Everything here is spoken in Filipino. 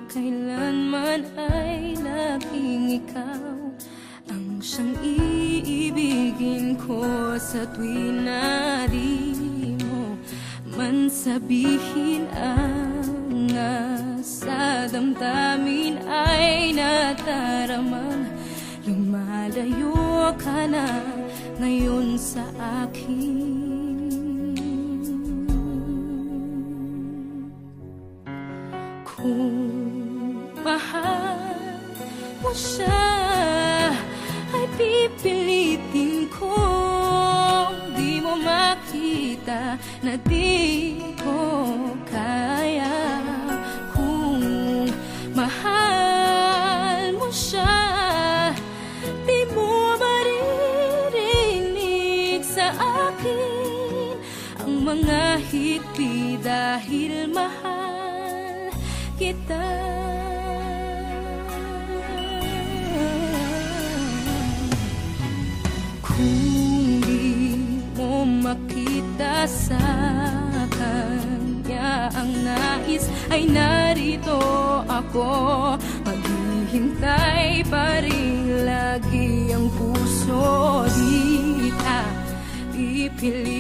kailanman ay laging ikaw ang siyang iibigin ko sa tuwing na di mo man sabihin ang nasa damdamin ay nataramang lumalayo ka na ngayon sa akin. Kung mahal mo siya ay pipilitin ko, di mo makita na di ko kaya. Kung mahal mo siya, di mo maririnig sa akin ang mga higpi dahil mahal kita. Kung di mo makita sa kanya ang nais, ay narito ako, maghihintay pa rin lagi ang puso. Di ka pipili